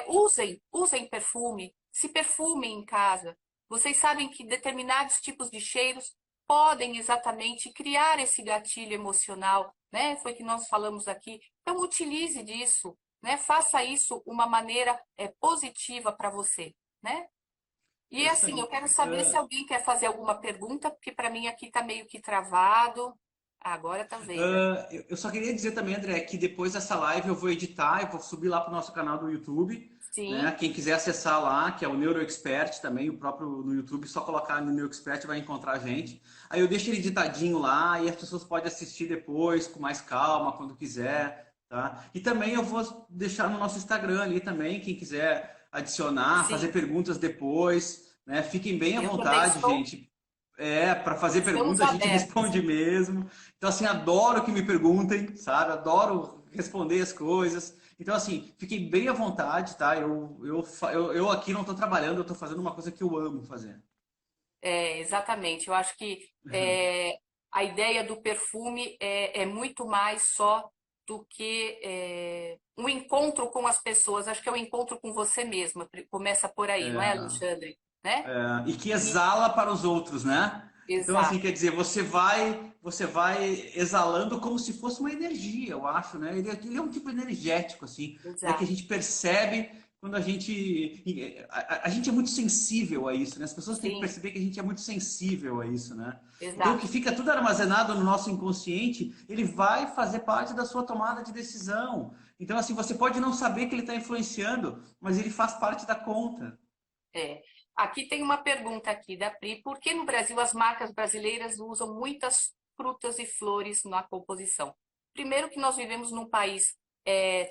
Usem perfume, se perfumem em casa. Vocês sabem que determinados tipos de cheiros podem exatamente criar esse gatilho emocional, né? Foi o que nós falamos aqui. Então, utilize disso, né? Faça isso uma maneira positiva para você, né? E assim, eu Perfeito. quero saber se alguém quer fazer alguma pergunta, porque para mim aqui está meio que travado. Agora tá vendo. Eu só queria dizer também, André, que depois dessa live eu vou editar, eu vou subir lá para o nosso canal do YouTube, né? Sim, Quem quiser acessar lá, que é o NeuroExpert também, o próprio no YouTube, só colocar no NeuroExpert vai encontrar a gente. Aí eu deixo ele editadinho lá e as pessoas podem assistir depois, com mais calma, quando quiser, tá? E também eu vou deixar no nosso Instagram ali também, quem quiser adicionar, fazer sim. perguntas depois, né? Fiquem bem à Eu também vontade, estou. gente. Para fazer Estamos pergunta a gente abertos. responde mesmo. Então, assim, adoro que me perguntem, sabe? Adoro responder as coisas. Então, assim, fiquem bem à vontade, tá? Eu aqui não estou trabalhando, eu estou fazendo uma coisa que eu amo fazer. Exatamente. Eu acho que a ideia do perfume é muito mais só do que um encontro com as pessoas. Acho que é um encontro com você mesma. Começa por aí, não é, É, Alexandre? Né? e que E, exala para os outros, né? Então, assim, exato, quer dizer, você vai exalando como se fosse uma energia, eu acho, né? Ele é um tipo energético, assim, né? Que a exato. gente percebe quando a gente é muito sensível a isso, né? As pessoas têm que Sim, perceber que a gente é muito sensível a isso, né? Então, o que exato. fica tudo armazenado no nosso inconsciente, ele vai fazer parte da sua tomada de decisão. Então, assim, você pode não saber que ele está influenciando, mas ele faz parte da conta. É. Aqui tem uma pergunta aqui da Pri. Por que no Brasil as marcas brasileiras usam muitas frutas e flores na composição? Primeiro que nós vivemos num país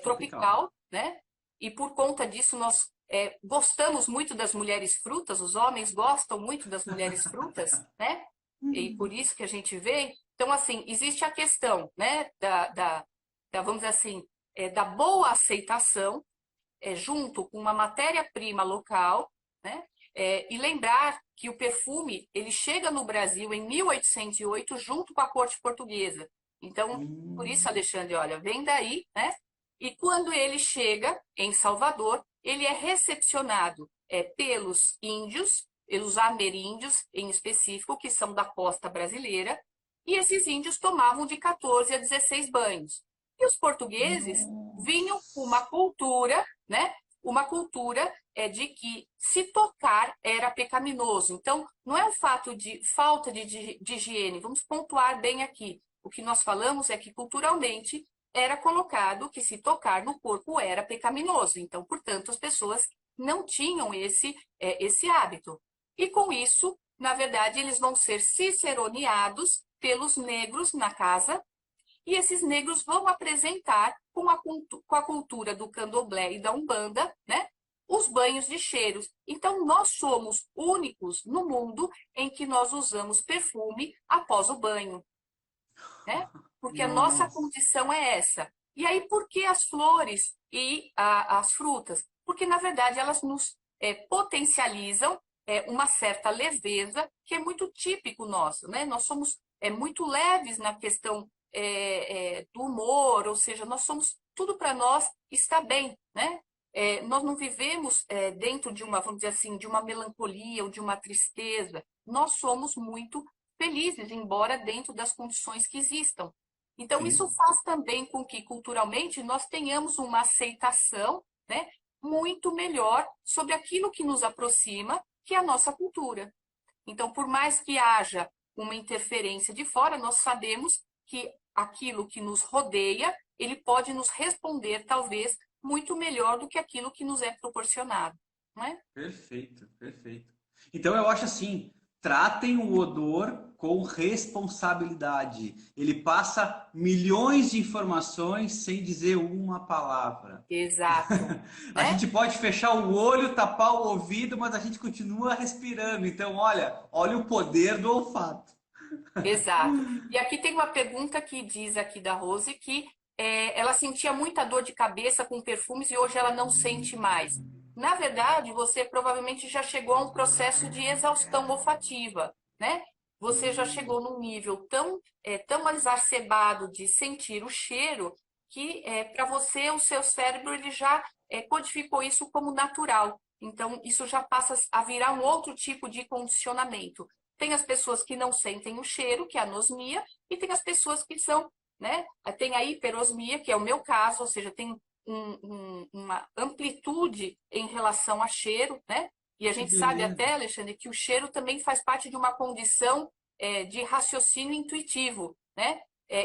Tropical. tropical, né? E por conta disso nós gostamos muito das mulheres frutas, os homens gostam muito das mulheres frutas, né? E por isso que a gente vê. Então, assim, existe a questão, né, vamos dizer assim, da boa aceitação junto com uma matéria-prima local, né? E lembrar que o perfume ele chega no Brasil em 1808 junto com a corte portuguesa. Então, por isso, Hum. Alexandre, olha, vem daí, né? E quando ele chega em Salvador, ele é recepcionado pelos índios, pelos ameríndios em específico, que são da costa brasileira, e esses índios tomavam de 14 a 16 banhos. E os portugueses vinham com uma Nossa. cultura, né? Uma cultura de que se tocar era pecaminoso. Então, não é o fato de falta de higiene, vamos pontuar bem aqui. O que nós falamos é que culturalmente era colocado que se tocar no corpo era pecaminoso. Então, portanto, as pessoas não tinham esse hábito. E com isso, na verdade, eles vão ser ciceroneados pelos negros na casa e esses negros vão apresentar com a cultura do candomblé e da umbanda, né, os banhos de cheiros. Então, nós somos únicos no mundo em que nós usamos perfume após o banho, né? Porque a nossa Nossa. condição é essa. E aí, por que as flores e as frutas? Porque, na verdade, elas nos potencializam uma certa leveza, que é muito típico nosso, né? Nós somos muito leves na questão do humor, ou seja, nós somos, tudo para nós está bem, né? Nós não vivemos dentro de uma, vamos dizer assim, de uma melancolia ou de uma tristeza. Nós somos muito felizes, embora dentro das condições que existam. Então, isso Sim. faz também com que, culturalmente, nós tenhamos uma aceitação, né, muito melhor sobre aquilo que nos aproxima, que é a nossa cultura. Então, por mais que haja uma interferência de fora, nós sabemos que aquilo que nos rodeia, ele pode nos responder, talvez, muito melhor do que aquilo que nos é proporcionado, não é? Perfeito, perfeito. Então eu acho assim, tratem o odor com responsabilidade. Ele passa milhões de informações sem dizer uma palavra. Exato, A né? gente pode fechar o olho, tapar o ouvido, mas a gente continua respirando. Então, olha o poder do olfato. Exato. E aqui tem uma pergunta que diz aqui da Rose que ela sentia muita dor de cabeça com perfumes e hoje ela não sente mais. Na verdade, você provavelmente já chegou a um processo de exaustão olfativa, né? Você já chegou num nível tão exacerbado de sentir o cheiro que para você o seu cérebro ele já codificou isso como natural. Então, isso já passa a virar um outro tipo de condicionamento. Tem as pessoas que não sentem o cheiro, que é a anosmia, e tem as pessoas que são, né? Tem a hiperosmia, que é o meu caso, ou seja, tem uma amplitude em relação a cheiro, né? E a Que gente sabe beleza. até, Alexandre, que o cheiro também faz parte de uma condição de raciocínio intuitivo, né?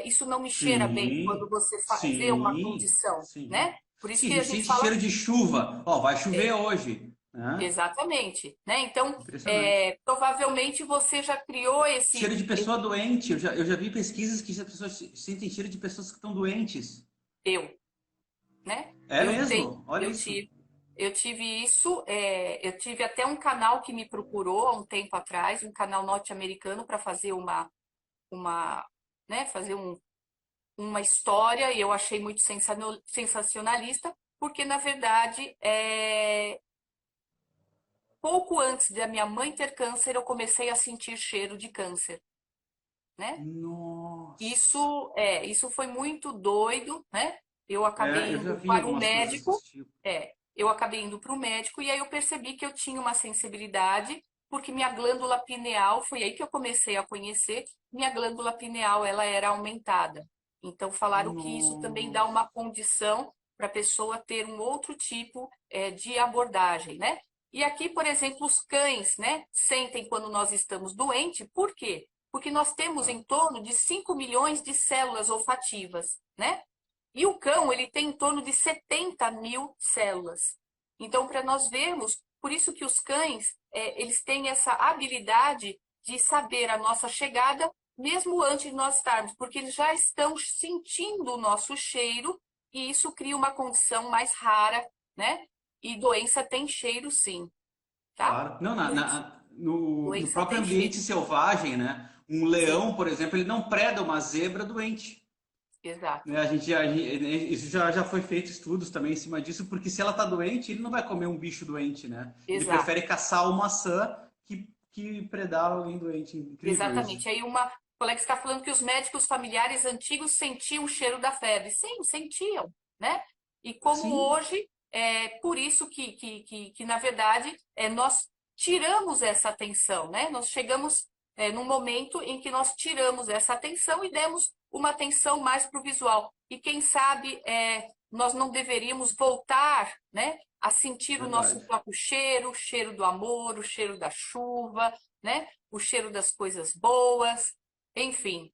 Isso não me cheira bem quando Sim, você vê uma sim, condição, sim. né? Por isso Sim, a que a gente gente sente fala cheiro de chuva. Ó, vai chover é, hoje, né? exatamente, né? Então, Impressionante. provavelmente você já criou Cheiro de pessoa doente. Eu já vi pesquisas que as pessoas sentem cheiro de pessoas que estão doentes. eu, né? É Eu tenho, mesmo? Olha isso. eu tive isso, eu tive até um canal que me procurou há um tempo atrás, um canal norte-americano para fazer uma, né, fazer uma história e eu achei muito sensacionalista, porque na verdade, pouco antes da minha mãe ter câncer, eu comecei a sentir cheiro de câncer, né? Nossa. Isso foi muito doido, né? Eu acabei Eu já indo vi para o algumas coisas médico, desse tipo. eu acabei indo para o médico e aí eu percebi que eu tinha uma sensibilidade, porque minha glândula pineal, foi aí que eu comecei a conhecer, minha glândula pineal, ela era aumentada. Então falaram que isso também dá Nossa. uma condição para a pessoa ter um outro tipo de abordagem, né? E aqui, por exemplo, os cães, né, sentem quando nós estamos doentes, por quê? Porque nós temos Tá. em torno de 5 milhões de células olfativas, né? E o cão, ele tem em torno de 70 mil células. Então, para nós vermos, por isso que os cães, eles têm essa habilidade de saber a nossa chegada, mesmo antes de nós estarmos, porque eles já estão sentindo o nosso cheiro e isso cria uma condição mais rara, né? E doença tem cheiro, sim, tá? Claro. Não, Doença, no doença próprio tem ambiente cheiro, selvagem, né? Um sim, leão, por exemplo, ele não preda uma zebra doente. Né? exato, Isso já foi feito estudos também em cima disso, porque se ela está doente, ele não vai comer um bicho doente, né? Ele prefere exato. caçar uma maçã que predar alguém doente. Incrível isso. Exatamente. Aí uma colega está falando que os médicos familiares antigos sentiam o cheiro da febre. Sim, sentiam, né? E como Sim, hoje, por isso que na verdade, nós tiramos essa atenção, né? Nós chegamos num momento em que nós tiramos essa atenção e demos uma atenção mais para o visual. E quem sabe nós não deveríamos voltar, né, a sentir o nosso verdade. próprio cheiro, o cheiro do amor, o cheiro da chuva, né? O cheiro das coisas boas, enfim.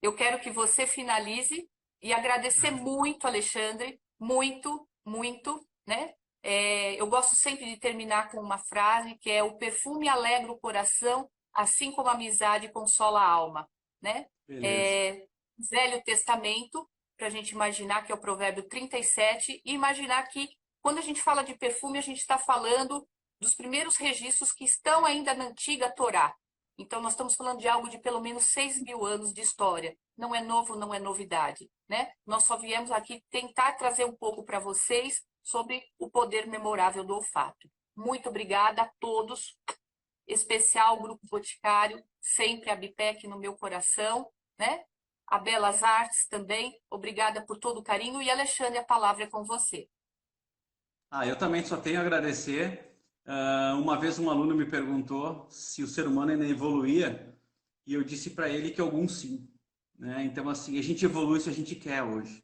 Eu quero que você finalize e agradecer muito, Alexandre, muito, muito, né? Eu gosto sempre de terminar com uma frase que é: o perfume alegra o coração, assim como a amizade consola a alma, né? Beleza. É, Velho Testamento, para a gente imaginar que é o Provérbio 37, e imaginar que quando a gente fala de perfume, a gente está falando dos primeiros registros que estão ainda na antiga Torá. Então, nós estamos falando de algo de pelo menos 6.000 anos de história. Não é novo, não é novidade, né? Nós só viemos aqui tentar trazer um pouco para vocês sobre o poder memorável do olfato. Muito obrigada a todos. especial Grupo Boticário, sempre a Bipec no meu coração, né? A Belas Artes também, obrigada por todo o carinho. E Alexandre, a palavra é com você. Eu também só tenho a agradecer. Uma vez um aluno me perguntou se o ser humano ainda evoluía e eu disse para ele que alguns sim, né? Então, assim, a gente evolui se a gente quer hoje,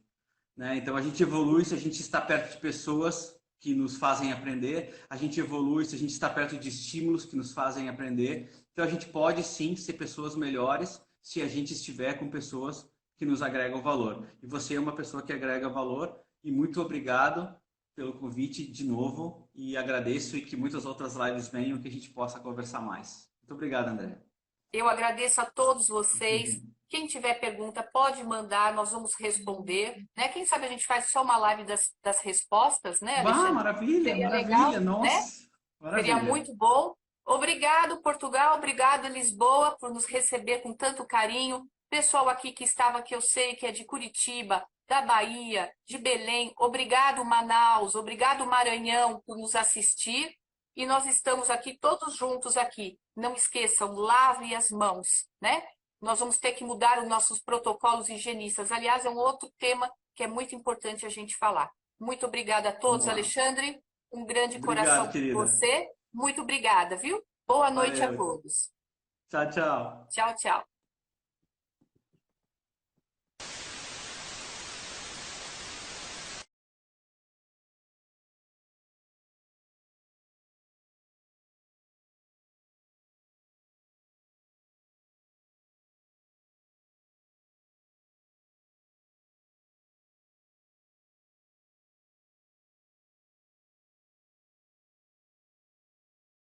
né? Então, a gente evolui se a gente está perto de pessoas que nos fazem aprender, a gente evolui se a gente está perto de estímulos que nos fazem aprender. Então, a gente pode sim ser pessoas melhores se a gente estiver com pessoas que nos agregam valor. E você é uma pessoa que agrega valor e muito obrigado pelo convite de novo e agradeço e que muitas outras lives venham que a gente possa conversar mais. Muito obrigado, André. Eu agradeço a todos vocês. Quem tiver pergunta, pode mandar, nós vamos responder, né? Quem sabe a gente faz só uma live das respostas, né, Alexandre? Maravilha, Seria maravilha, legal, né? nossa, Seria maravilha. muito bom. Obrigado, Portugal, obrigado, Lisboa, por nos receber com tanto carinho. Pessoal aqui que estava, que eu sei que é de Curitiba, da Bahia, de Belém, obrigado, Manaus, obrigado, Maranhão, por nos assistir. E nós estamos aqui todos juntos aqui. Não esqueçam, lavem as mãos, né? Nós vamos ter que mudar os nossos protocolos higienistas. Aliás, é um outro tema que é muito importante a gente falar. Muito obrigada a todos, Vamos lá. Alexandre. Um grande Obrigado, coração por querida. você. Muito obrigada, viu? Boa noite a Valeu. todos. Tchau, tchau. Tchau, tchau.